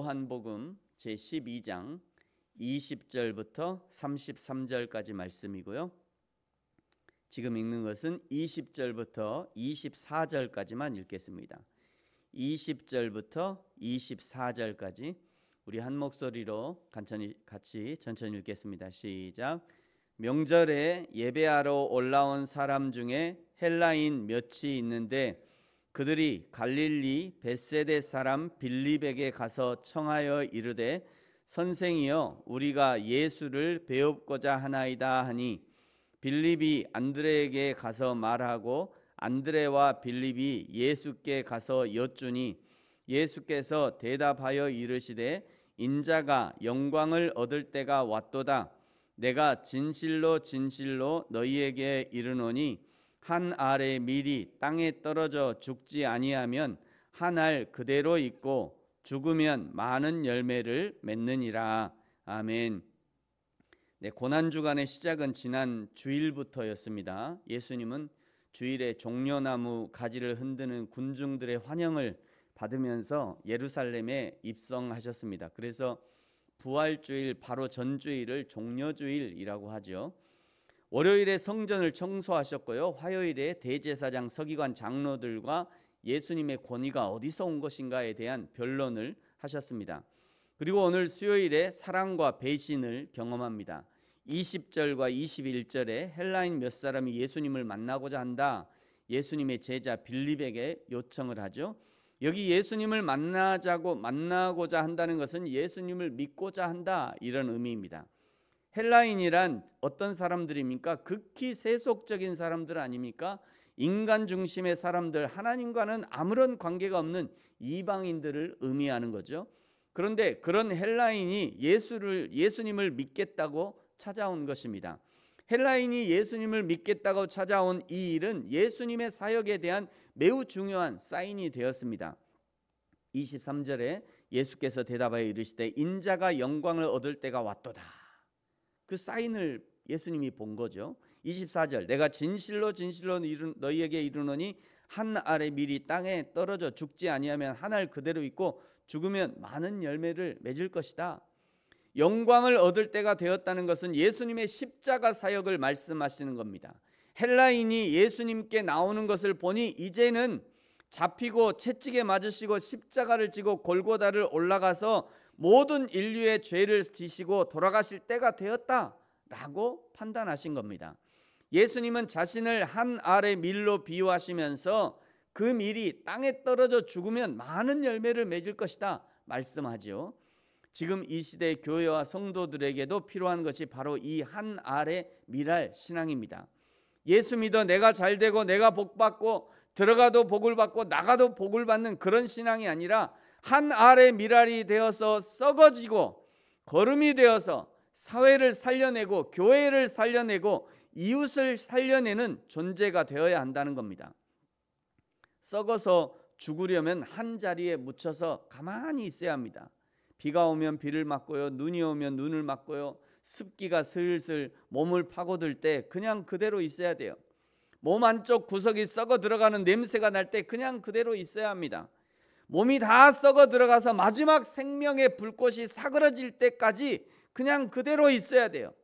요한복음 제12장 20절부터 33절까지 말씀이고요. 지금 읽는 것은 20절부터 24절까지만 읽겠습니다. 20절부터 24절까지 우리 한 목소리로 같이 천천히 읽겠습니다. 시작. 명절에 예배하러 올라온 사람 중에 헬라인 몇이 있는데 그들이 갈릴리 벳세데 사람 빌립에게 가서 청하여 이르되 선생이여 우리가 예수를 배웁고자 하나이다 하니 빌립이 안드레에게 가서 말하고 안드레와 빌립이 예수께 가서 여쭈니 예수께서 대답하여 이르시되 인자가 영광을 얻을 때가 왔도다. 내가 진실로 진실로 너희에게 이르노니 한 알의 밀이 땅에 떨어져 죽지 아니하면 한 알 그대로 있고 죽으면 많은 열매를 맺느니라. 아멘. 네, 고난주간의 시작은 지난 주일부터였습니다. 예수님은 주일에 종려나무 가지를 흔드는 군중들의 환영을 받으면서 예루살렘에 입성하셨습니다. 그래서 부활주일 바로 전주일을 종려주일이라고 하죠. 월요일에 성전을 청소하셨고요. 화요일에 대제사장 서기관 장로들과 예수님의 권위가 어디서 온 것인가에 대한 변론을 하셨습니다. 그리고 오늘 수요일에 사랑과 배신을 경험합니다. 20절과 21절에 헬라인 몇 사람이 예수님을 만나고자 한다. 예수님의 제자 빌립에게 요청을 하죠. 여기 예수님을 만나고자 한다는 것은 예수님을 믿고자 한다, 이런 의미입니다. 헬라인이란 어떤 사람들입니까? 극히 세속적인 사람들 아닙니까? 인간 중심의 사람들, 하나님과는 아무런 관계가 없는 이방인들을 의미하는 거죠. 그런데 그런 헬라인이 예수님을 믿겠다고 찾아온 것입니다. 헬라인이 예수님을 믿겠다고 찾아온 이 일은 예수님의 사역에 대한 매우 중요한 사인이 되었습니다. 23절에 예수께서 대답하여 이르시되 인자가 영광을 얻을 때가 왔도다. 그 사인을 예수님이 본 거죠. 24절 내가 진실로 진실로 너희에게 이르노니 한 알의 밀이 땅에 떨어져 죽지 아니하면 한 알 그대로 있고 죽으면 많은 열매를 맺을 것이다. 영광을 얻을 때가 되었다는 것은 예수님의 십자가 사역을 말씀하시는 겁니다. 헬라인이 예수님께 나오는 것을 보니 이제는 잡히고 채찍에 맞으시고 십자가를 지고 골고다를 올라가서 모든 인류의 죄를 지시고 돌아가실 때가 되었다라고 판단하신 겁니다. 예수님은 자신을 한 알의 밀로 비유하시면서 그 밀이 땅에 떨어져 죽으면 많은 열매를 맺을 것이다 말씀하죠. 지금 이 시대의 교회와 성도들에게도 필요한 것이 바로 이 한 알의 밀알 신앙입니다. 예수 믿어 내가 잘되고 내가 복받고 들어가도 복을 받고 나가도 복을 받는 그런 신앙이 아니라 한 알의 밀알이 되어서 썩어지고 거름이 되어서 사회를 살려내고 교회를 살려내고 이웃을 살려내는 존재가 되어야 한다는 겁니다. 썩어서 죽으려면 한 자리에 묻혀서 가만히 있어야 합니다. 비가 오면 비를 맞고요, 눈이 오면 눈을 맞고요, 습기가 슬슬 몸을 파고들 때 그냥 그대로 있어야 돼요. 몸 안쪽 구석이 썩어 들어가는 냄새가 날 때 그냥 그대로 있어야 합니다. 몸이 다 썩어 들어가서 마지막 생명의 불꽃이 사그러질 때까지 그냥 그대로 있어야 돼요.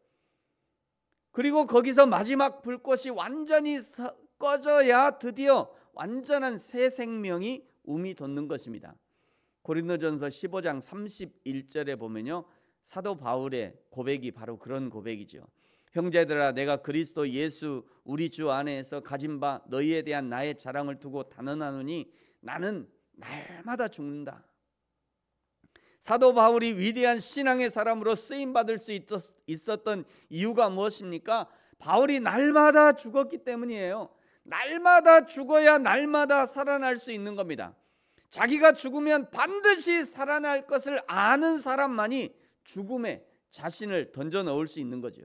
그리고 거기서 마지막 불꽃이 완전히 꺼져야 드디어 완전한 새 생명이 움이 돋는 것입니다. 고린도전서 15장 31절에 보면요, 사도 바울의 고백이 바로 그런 고백이죠. 형제들아 내가 그리스도 예수 우리 주 안에서 가진 바 너희에 대한 나의 자랑을 두고 단언하노니 나는 날마다 죽는다. 사도 바울이 위대한 신앙의 사람으로 쓰임받을 수 있었던 이유가 무엇입니까? 바울이 날마다 죽었기 때문이에요. 날마다 죽어야 날마다 살아날 수 있는 겁니다. 자기가 죽으면 반드시 살아날 것을 아는 사람만이 죽음에 자신을 던져 넣을 수 있는 거죠.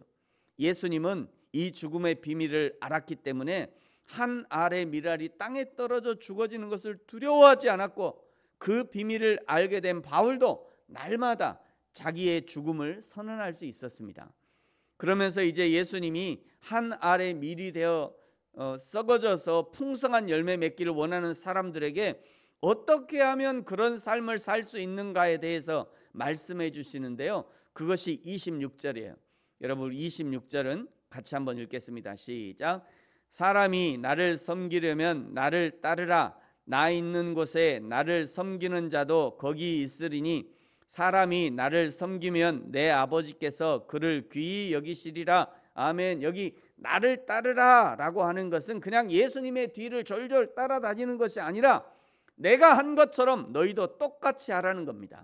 예수님은 이 죽음의 비밀을 알았기 때문에 한 알의 밀알이 땅에 떨어져 죽어지는 것을 두려워하지 않았고 그 비밀을 알게 된 바울도 날마다 자기의 죽음을 선언할 수 있었습니다. 그러면서 이제 예수님이 한 알의 밀이 되어 썩어져서 풍성한 열매 맺기를 원하는 사람들에게 어떻게 하면 그런 삶을 살 수 있는가에 대해서 말씀해 주시는데요. 그것이 26절이에요. 여러분 26절은 같이 한번 읽겠습니다. 시작. 사람이 나를 섬기려면 나를 따르라. 나 있는 곳에 나를 섬기는 자도 거기 있으리니 사람이 나를 섬기면 내 아버지께서 그를 귀히 여기시리라. 아멘. 여기 나를 따르라 라고 하는 것은 그냥 예수님의 뒤를 졸졸 따라다니는 것이 아니라 내가 한 것처럼 너희도 똑같이 하라는 겁니다.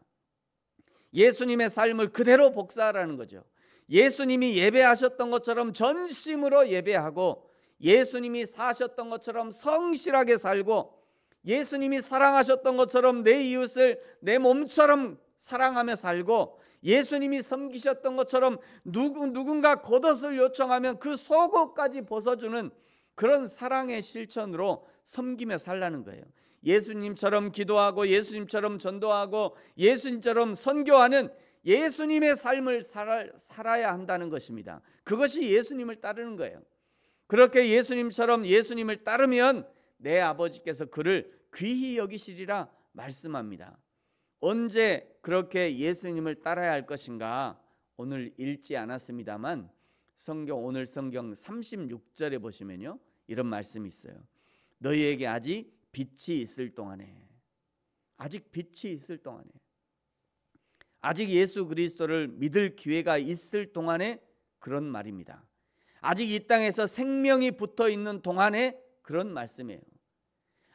예수님의 삶을 그대로 복사하라는 거죠. 예수님이 예배하셨던 것처럼 전심으로 예배하고 예수님이 사셨던 것처럼 성실하게 살고 예수님이 사랑하셨던 것처럼 내 이웃을 내 몸처럼 사랑하며 살고 예수님이 섬기셨던 것처럼 누군가 겉옷을 요청하면 그 속옷까지 벗어주는 그런 사랑의 실천으로 섬기며 살라는 거예요. 예수님처럼 기도하고 예수님처럼 전도하고 예수님처럼 선교하는 예수님의 삶을 살아야 한다는 것입니다. 그것이 예수님을 따르는 거예요. 그렇게 예수님처럼 예수님을 따르면 내 아버지께서 그를 귀히 여기시리라 말씀합니다. 언제 그렇게 예수님을 따라야 할 것인가? 오늘 읽지 않았습니다만 오늘 성경 36절에 보시면요, 이런 말씀이 있어요. 너희에게 아직 빛이 있을 동안에, 아직 빛이 있을 동안에, 아직 예수 그리스도를 믿을 기회가 있을 동안에 그런 말입니다. 아직 이 땅에서 생명이 붙어 있는 동안에 그런 말씀이에요.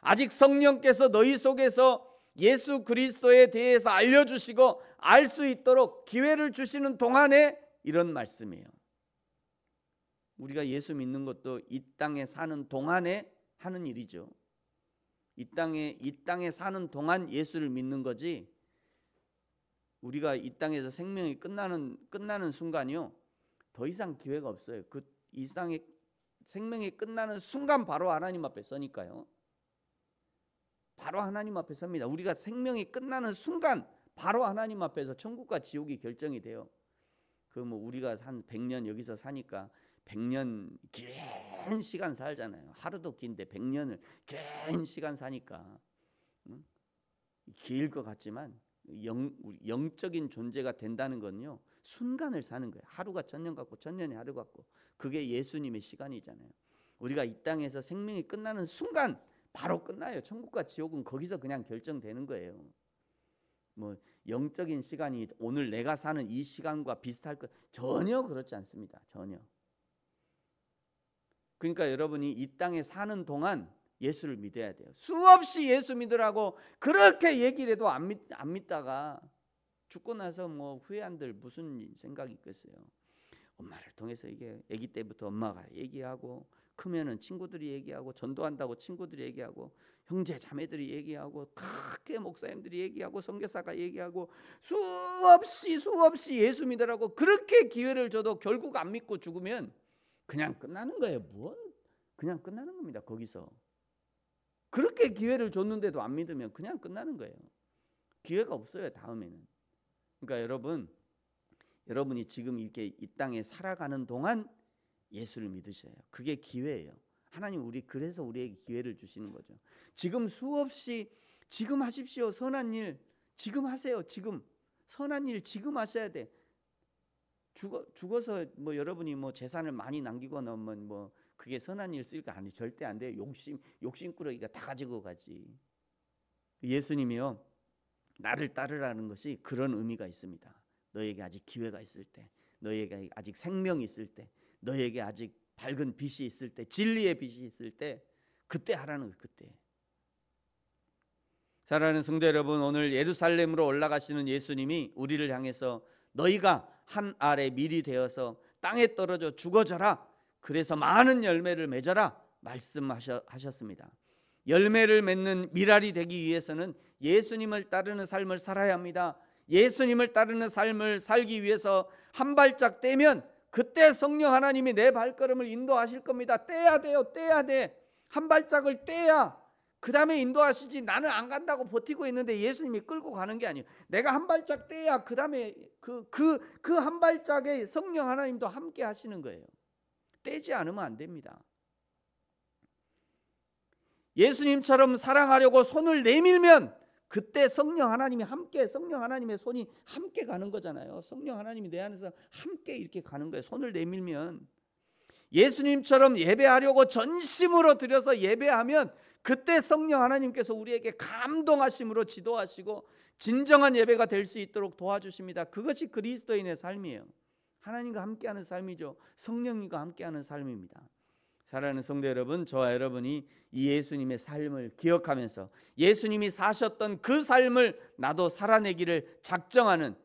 아직 성령께서 너희 속에서 예수 그리스도에 대해서 알려주시고 알 수 있도록 기회를 주시는 동안에 이런 말씀이에요. 우리가 예수 믿는 것도 이 땅에 사는 동안에 하는 일이죠. 이 땅에 사는 동안 예수를 믿는 거지, 우리가 이 땅에서 생명이 끝나는 순간이요, 더 이상 기회가 없어요. 이 땅에 생명이 끝나는 순간 바로 하나님 앞에 서니까요. 바로 하나님 앞에 섭니다. 우리가 생명이 끝나는 순간 바로 하나님 앞에서 천국과 지옥이 결정이 돼요. 우리가 한 100년 여기서 사니까 100년 긴 시간 살잖아요. 하루도 긴데 100년을 긴 시간 사니까 길 것 같지만 영적인 존재가 된다는 건요, 순간을 사는 거예요. 하루가 천년 같고 천년이 하루 같고, 그게 예수님의 시간이잖아요. 우리가 이 땅에서 생명이 끝나는 순간 바로 끝나요. 천국과 지옥은 거기서 그냥 결정되는 거예요. 영적인 시간이 오늘 내가 사는 이 시간과 비슷할 것 전혀 그렇지 않습니다. 전혀. 그러니까 여러분이 이 땅에 사는 동안 예수를 믿어야 돼요. 수없이 예수 믿으라고 그렇게 얘기를 해도 안 믿다가 죽고 나서 후회한들 무슨 생각이 있겠어요. 엄마를 통해서 이게 아기 때부터 엄마가 얘기하고, 크면은 친구들이 얘기하고, 전도한다고 친구들이 얘기하고, 형제 자매들이 얘기하고, 크게 목사님들이 얘기하고, 선교사가 얘기하고, 수없이 예수 믿으라고 그렇게 기회를 줘도 결국 안 믿고 죽으면 그냥 끝나는 거예요. 그냥 끝나는 겁니다. 거기서 그렇게 기회를 줬는데도 안 믿으면 그냥 끝나는 거예요. 기회가 없어요, 다음에는. 그러니까 여러분이 지금 이렇게 이 땅에 살아가는 동안 예수를 믿으셔요. 그게 기회예요. 하나님 그래서 우리에게 기회를 주시는 거죠. 지금 수없이 지금 하십시오. 선한 일 지금 하세요. 지금 선한 일 지금 하셔야 돼. 죽어서 여러분이 재산을 많이 남기거나 그게 선한 일 쓸 거 아니, 절대 안 돼요. 욕심꾸러기가 다 가지고 가지. 예수님이요, 나를 따르라는 것이 그런 의미가 있습니다. 너에게 아직 기회가 있을 때, 너에게 아직 생명이 있을 때, 너에게 아직 밝은 빛이 있을 때, 진리의 빛이 있을 때, 그때 하라는 거예요. 그때. 사랑하는 성도 여러분, 오늘 예루살렘으로 올라가시는 예수님이 우리를 향해서 너희가 한 알의 밀이 되어서 땅에 떨어져 죽어져라, 그래서 많은 열매를 맺어라 말씀하셨습니다. 열매를 맺는 밀알이 되기 위해서는 예수님을 따르는 삶을 살아야 합니다. 예수님을 따르는 삶을 살기 위해서 한 발짝 떼면 그때 성령 하나님이 내 발걸음을 인도하실 겁니다. 떼야 돼요. 떼야 돼. 한 발짝을 떼야 그 다음에 인도하시지. 나는 안 간다고 버티고 있는데 예수님이 끌고 가는 게 아니에요. 내가 한 발짝 떼야 그 다음에 그 한 발짝에 성령 하나님도 함께 하시는 거예요. 떼지 않으면 안 됩니다. 예수님처럼 사랑하려고 손을 내밀면 그때 성령 하나님이 함께, 성령 하나님의 손이 함께 가는 거잖아요. 성령 하나님이 내 안에서 함께 이렇게 가는 거예요. 손을 내밀면. 예수님처럼 예배하려고 전심으로 들여서 예배하면 그때 성령 하나님께서 우리에게 감동하심으로 지도하시고 진정한 예배가 될 수 있도록 도와주십니다. 그것이 그리스도인의 삶이에요. 하나님과 함께하는 삶이죠. 성령님과 함께하는 삶입니다. 사랑하는 성도 여러분, 저와 여러분이 이 예수님의 삶을 기억하면서 예수님이 사셨던 그 삶을 나도 살아내기를 작정하는,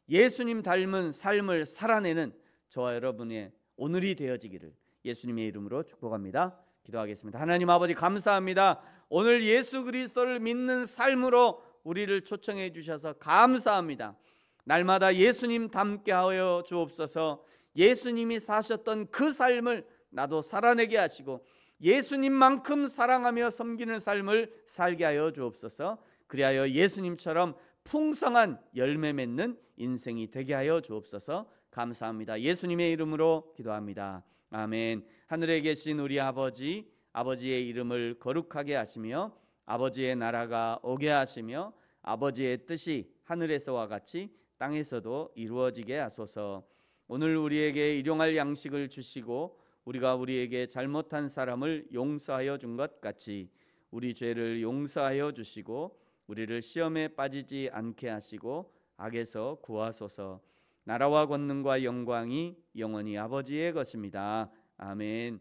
예수님 닮은 삶을 살아내는 저와 여러분의 오늘이 되어지기를 예수님의 이름으로 축복합니다. 기도하겠습니다. 하나님 아버지, 감사합니다. 오늘 예수 그리스도를 믿는 삶으로 우리를 초청해 주셔서 감사합니다. 날마다 예수님 닮게 하여 주옵소서. 예수님이 사셨던 그 삶을 나도 살아내게 하시고 예수님만큼 사랑하며 섬기는 삶을 살게 하여 주옵소서. 그리하여 예수님처럼 풍성한 열매 맺는 인생이 되게 하여 주옵소서. 감사합니다. 예수님의 이름으로 기도합니다. 아멘. 하늘에 계신 우리 아버지, 아버지의 이름을 거룩하게 하시며 아버지의 나라가 오게 하시며 아버지의 뜻이 하늘에서와 같이 땅에서도 이루어지게 하소서. 오늘 우리에게 일용할 양식을 주시고 우리가 우리에게 잘못한 사람을 용서하여 준 것 같이 우리 죄를 용서하여 주시고 우리를 시험에 빠지지 않게 하시고 악에서 구하소서. 나라와 권능과 영광이 영원히 아버지의 것입니다. 아멘.